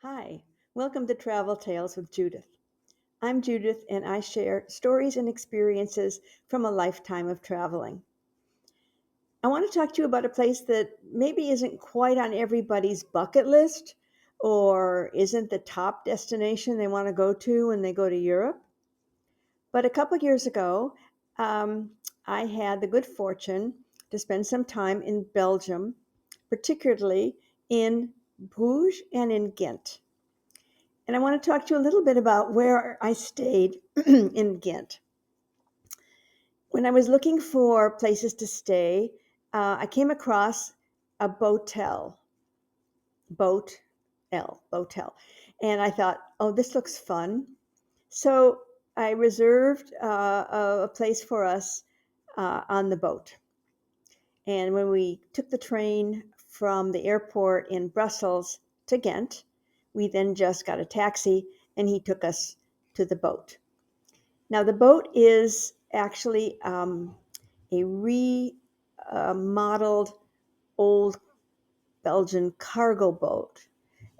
Hi, welcome to Travel Tales with Judith. I'm Judith and I share stories and experiences from a lifetime of traveling. I want to talk to you about a place that maybe isn't quite on everybody's bucket list or isn't the top destination they want to go to when they go to Europe. But a couple years ago, um, I had the good fortune to spend some time in Belgium, particularly in Bruges and in Ghent. And I want to talk to you a little bit about where I stayed in Ghent. When I was looking for places to stay, I came across a Boatel, Boatel. And I thought, oh, this looks fun. So I reserved a place for us on the boat. And when we took the train from the airport in Brussels to Ghent, we then just got a taxi and he took us to the boat. Now, the boat is actually a remodeled old Belgian cargo boat.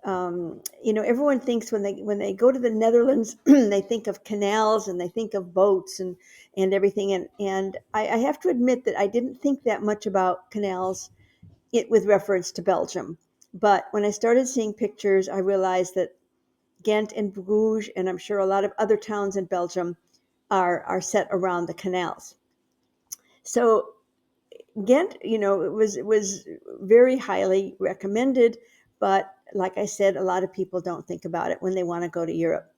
Everyone thinks when they go to the Netherlands, they think of canals and they think of boats and everything. And I have to admit that I didn't think that much about canals with reference to Belgium. But when I started seeing pictures, I realized that Ghent and Bruges, and I'm sure a lot of other towns in Belgium, are set around the canals. So Ghent, it was very highly recommended, but like I said, a lot of people don't think about it when they want to go to Europe.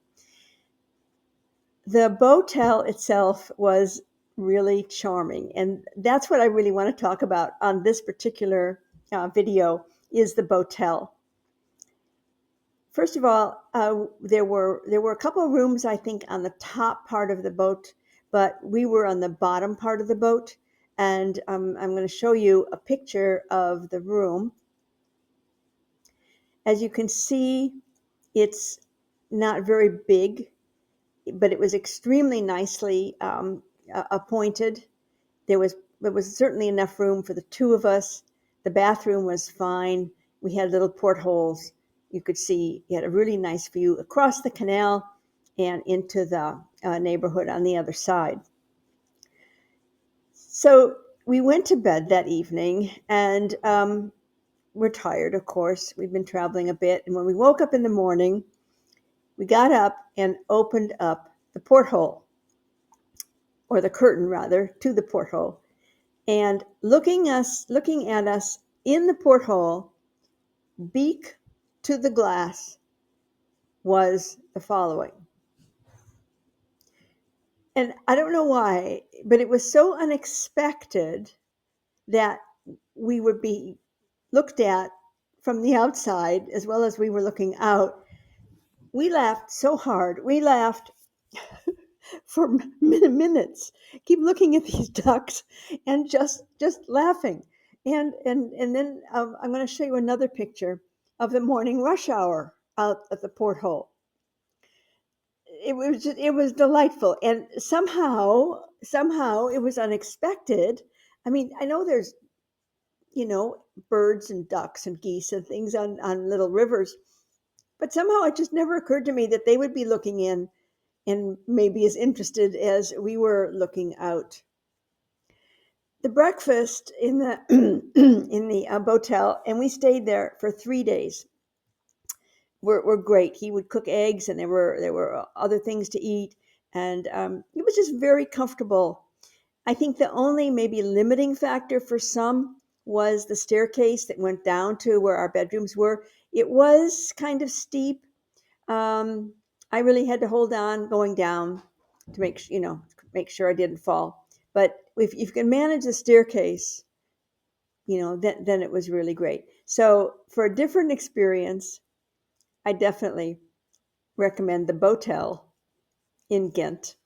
The Boatel itself was really charming, and that's what I really want to talk about on this particular video is the Boatel. First of all, there were a couple of rooms I think on the top part of the boat, but we were on the bottom part of the boat, and I'm going to show you a picture of the room. As you can see, it's not very big, but it was extremely nicely appointed. There was certainly enough room for the two of us. The bathroom was fine. We had little portholes. You could see you had a really nice view across the canal and into the neighborhood on the other side. So we went to bed that evening, and we're tired, of course. We'd been traveling a bit, and when we woke up in the morning, we got up and opened up the porthole, or the curtain rather, to the porthole. And looking at us in the porthole, beak to the glass, was the following. And I don't know why, but it was so unexpected that we would be looked at from the outside as well as we were looking out. We laughed so hard. We laughed for minutes, keep looking at these ducks and just laughing. And then I'm going to show you another picture of the morning rush hour out at the porthole. It was delightful, and somehow it was unexpected. I mean, I know there's birds and ducks and geese and things on little rivers, but somehow it just never occurred to me that they would be looking in and maybe as interested as we were looking out. The breakfast in the in the Boatel, and we stayed there for 3 days. Were great. He would cook eggs, and there were other things to eat, and it was just very comfortable. I think the only maybe limiting factor for some was the staircase that went down to where our bedrooms were. It was kind of steep. Um, I really had to hold on going down to make sure I didn't fall. But if you can manage the staircase, then it was really great. So for a different experience, I definitely recommend the Boatel in Ghent.